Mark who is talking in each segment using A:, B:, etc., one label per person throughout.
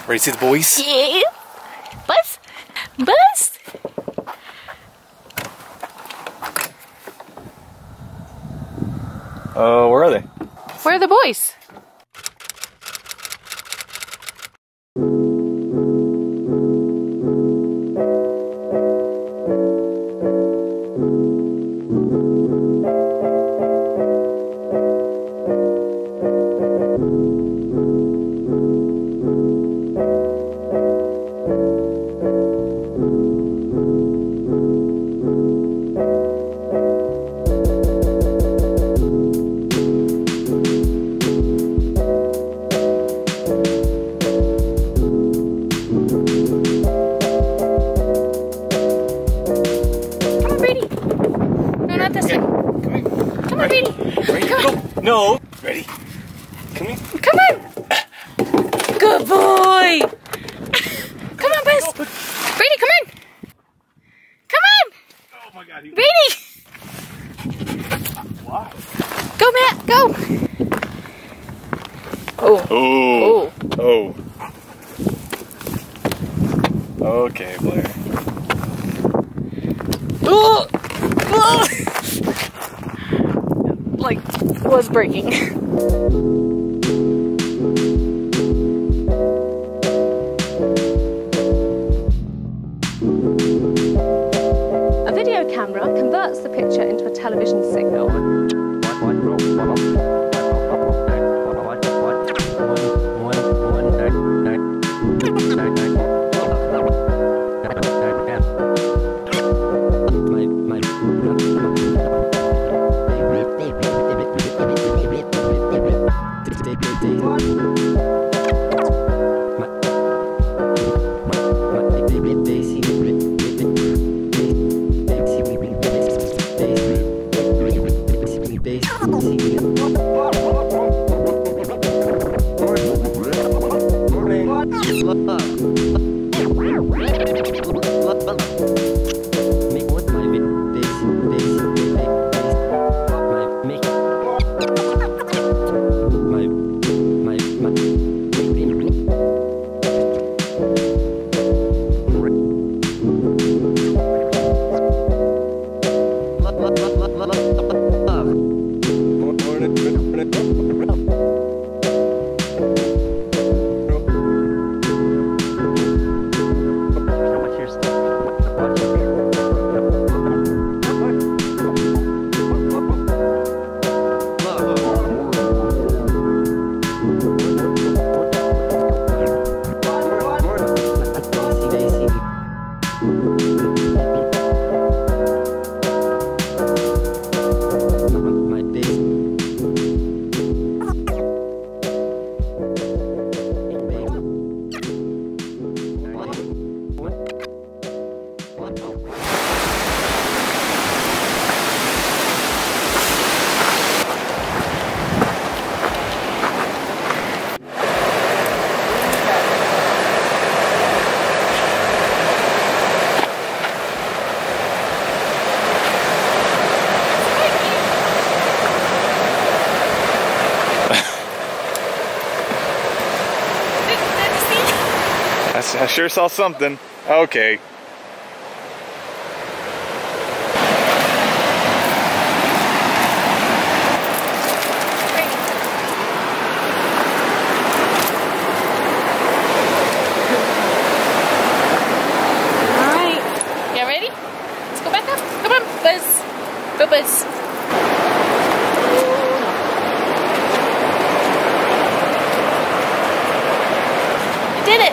A: Ready to see the boys?
B: Yeah. Buzz. Buzz.
A: Where are they?
B: Where are the boys?
A: No. Ready? Come here.
B: Come on. Good boy. Come on, Buzz. Brady, come on. Come on.
A: Oh my God.
B: Brady.
A: Wow.
B: Go, Matt. Go. Oh.
A: Oh. Oh. Okay, Blair.
B: Oh. Oh. Like, was breaking. A video camera converts the picture into a television signal.
A: I sure saw something. Okay.
B: Alright. You ready? Let's go back up. Come on, Buzz. Go, Buzz. You did it.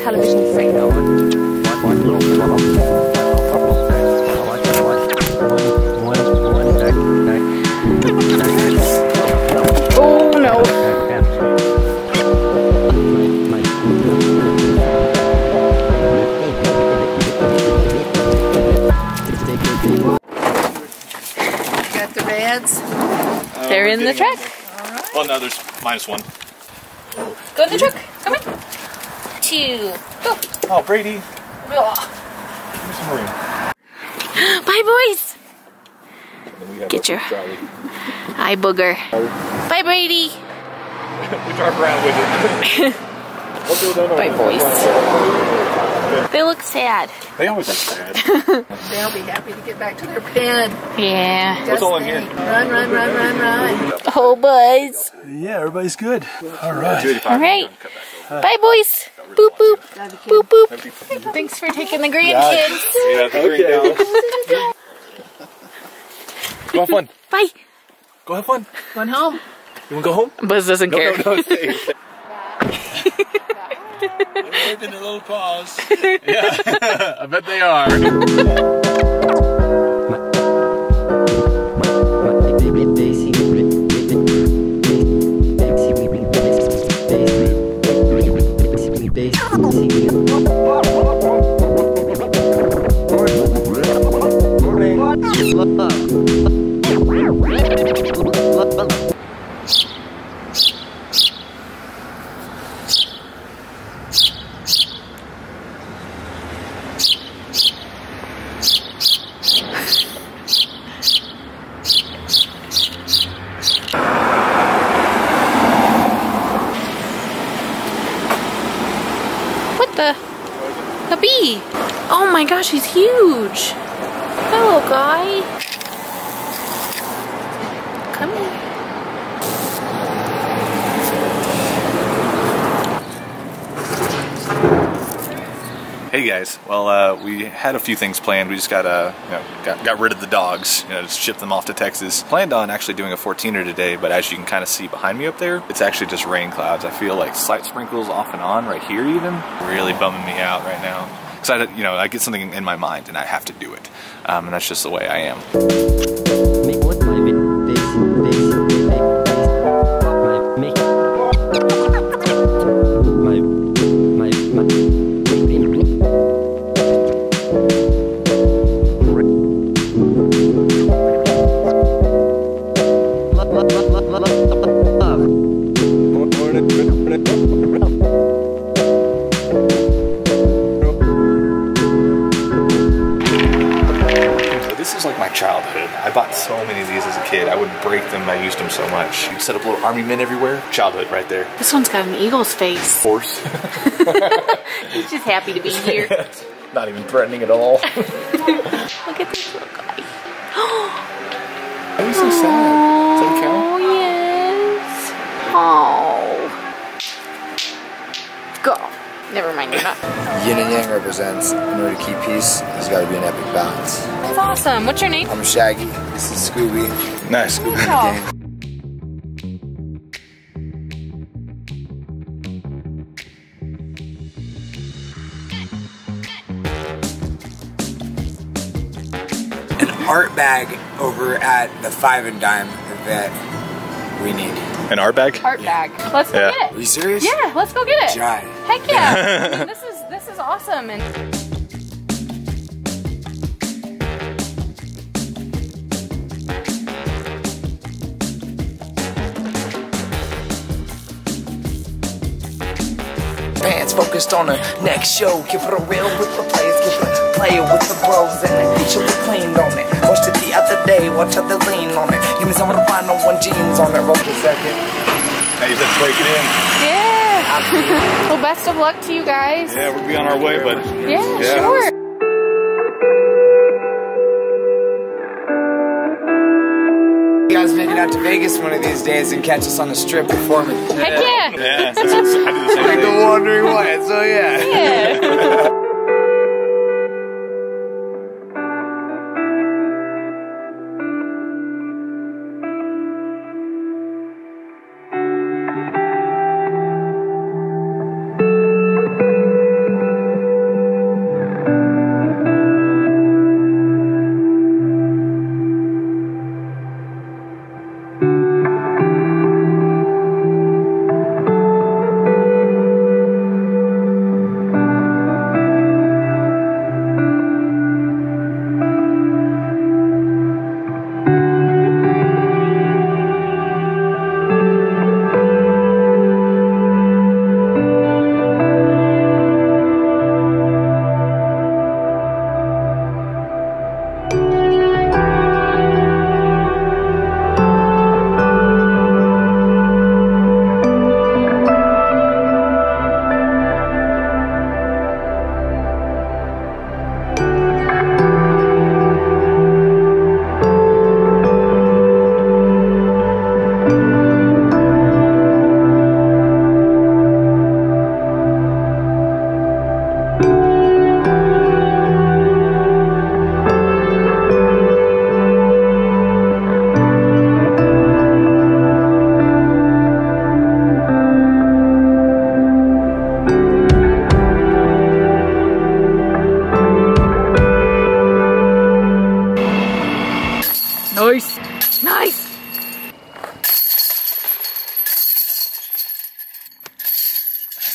B: television screen. Oh no.
C: Got the beds?
B: They're in the truck.
C: Alright.
A: Well, no, there's -1.
B: Go in the truck. Come on. 2. Go.
A: Oh, Brady.
B: Ugh.
A: Give me some room.
B: Bye, boys.
A: And then we have
B: Get your
A: Charlie.
B: eye booger. Bye, Brady.
A: We drive around with it.
B: Bye, boys. They look sad.
A: They always look sad.
C: They'll be happy to get back to their pen.
B: Yeah.
A: What's all in here?
C: Run, run, run, run, run.
B: Oh, Buzz.
D: Yeah, everybody's good. All right.
B: All right. Bye, boys. Boop, boop. Boop, boop. Thanks for taking the grandkids.
A: Yeah, okay. Go have fun.
B: Bye.
A: Go have fun.
C: Going home.
A: You want to go home?
B: Buzz doesn't care.
A: No, stay.
D: They're taking a little pause.
A: Yeah, I bet they are.
B: What the? A bee. Oh my gosh, he's huge. Hello, guy. Come here.
A: Hey guys, well we had a few things planned. We just got rid of the dogs, just shipped them off to Texas. Planned on actually doing a 14er today, but as you can kind of see behind me up there, it's actually just rain clouds. I feel like slight sprinkles off and on right here even. Really bumming me out right now. Cause I get something in my mind and I have to do it. And that's just the way I am. Childhood. I bought so many of these as a kid. I would break them. I used them so much. Set up little army men everywhere. Childhood right there.
B: This one's got an eagle's face.
A: Horse.
B: He's just happy to be here.
A: Not even threatening at all.
B: Look at this little guy.
A: Why are you so sad? Does that count?
B: Oh, yes. Oh. Go. Never mind, you're not.
E: Yin and Yang represents, in order to keep peace, there's got to be an epic balance.
B: That's awesome. What's your name?
E: I'm Shaggy. This is Scooby.
A: Nice.
B: Oh.
E: An art bag over at the 5 and Dime that we need.
A: An art bag?
B: Art bag. Let's go
A: Yeah.
B: get it.
E: Are you serious?
B: Yeah, let's go get it.
E: Try.
B: Heck yeah. I mean, this is awesome. And
F: Pants focused on the next show. Keep it real with the players, keep it player with the bros, and the she'll be cleaned on it. Watched it the other day, watch how they lean on it. Give me some of the final one jeans on it. Roll a second.
A: Hey, let's break it in.
B: yeah. Well, best of luck to you guys.
A: Yeah, we'll be on our way, but
B: Yeah,
A: Yeah.
B: sure.
E: You guys make it out to Vegas one of these days and catch us on the strip performing.
B: Heck yeah.
A: yeah, I do the same
E: Like the
A: thing.
E: Wandering White, so yeah.
B: Yeah.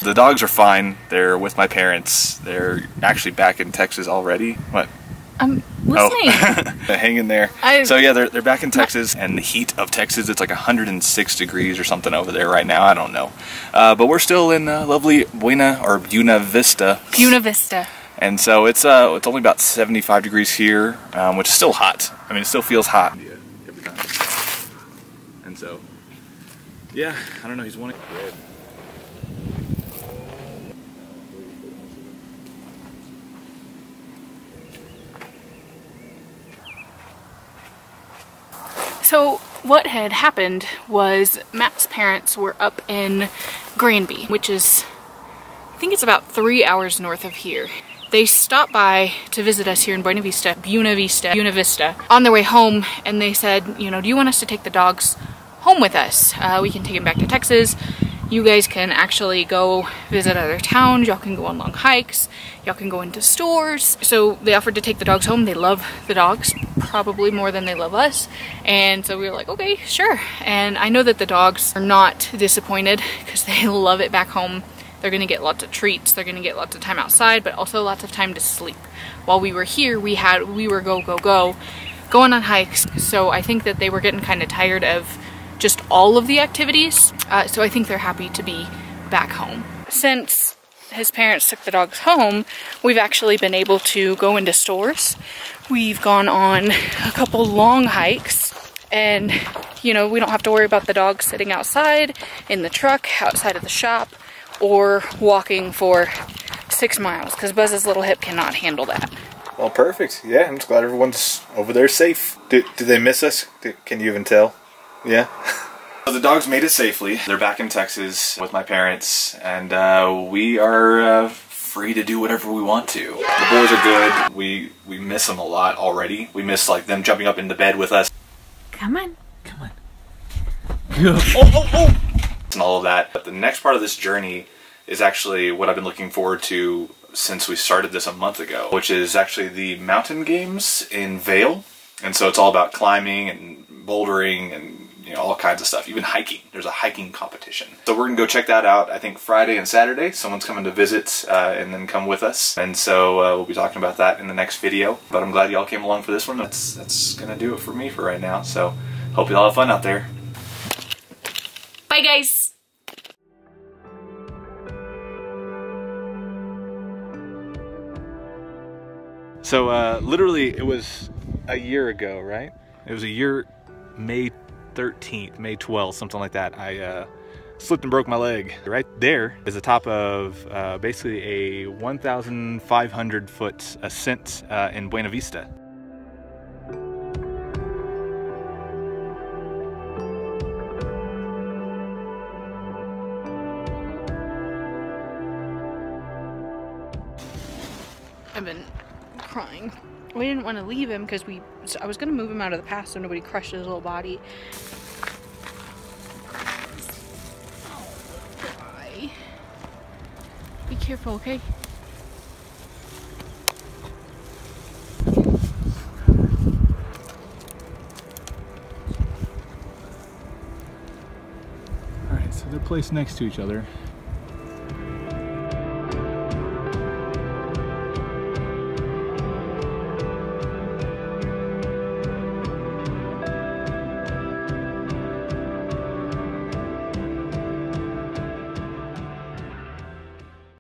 A: The dogs are fine. They're with my parents. They're actually back in Texas already. What?
B: I'm listening.
A: Oh. Hang in there. So yeah, they're back in Texas, and the heat of Texas, it's like 106 degrees or something over there right now. I don't know. But we're still in lovely Buena Vista.
B: Buena Vista.
A: And so it's only about 75 degrees here, which is still hot. I mean, it still feels hot. Yeah, every time. And so, yeah, I don't know. He's wanting.
B: So what had happened was Matt's parents were up in Granby, which is, I think it's about 3 hours north of here. They stopped by to visit us here in Buena Vista on their way home, and they said, you know, do you want us to take the dogs home with us? We can take them back to Texas. You guys can actually go visit other towns. Y'all can go on long hikes. Y'all can go into stores. So they offered to take the dogs home. They love the dogs, probably more than they love us. And so we were like, okay, sure. And I know that the dogs are not disappointed because they love it back home. They're gonna get lots of treats. They're gonna get lots of time outside, but also lots of time to sleep. While we were here, we were going on hikes. So I think that they were getting kind of tired of just all of the activities. So I think they're happy to be back home. Since his parents took the dogs home, we've actually been able to go into stores. We've gone on a couple long hikes, and you know, we don't have to worry about the dogs sitting outside in the truck, outside of the shop, or walking for 6 miles, because Buzz's little hip cannot handle that.
A: Well, perfect. Yeah, I'm just glad everyone's over there safe. Do they miss us? Can you even tell? Yeah. So the dogs made it safely. They're back in Texas with my parents, and we are free to do whatever we want to. The boys are good. We miss them a lot already. We miss like them jumping up into bed with us.
B: Come on.
D: Come on.
A: And all of that. But the next part of this journey is actually what I've been looking forward to since we started this a month ago, which is actually the mountain games in Vail. And so it's all about climbing and bouldering and, you know, all kinds of stuff, even hiking. There's a hiking competition. So we're gonna go check that out, I think Friday and Saturday. Someone's coming to visit and then come with us. And so we'll be talking about that in the next video. But I'm glad y'all came along for this one. That's gonna do it for me for right now. So hope y'all have fun out there.
B: Bye guys.
A: So literally it was a year ago, right? It was a year, May 13th, May 12th, something like that. I slipped and broke my leg. Right there is the top of basically a 1,500 foot ascent in Buena Vista.
B: I've been crying. We didn't want to leave him because I was going to move him out of the path so nobody crushed his little body. Bye. Be careful, okay?
A: Alright, so they're placed next to each other.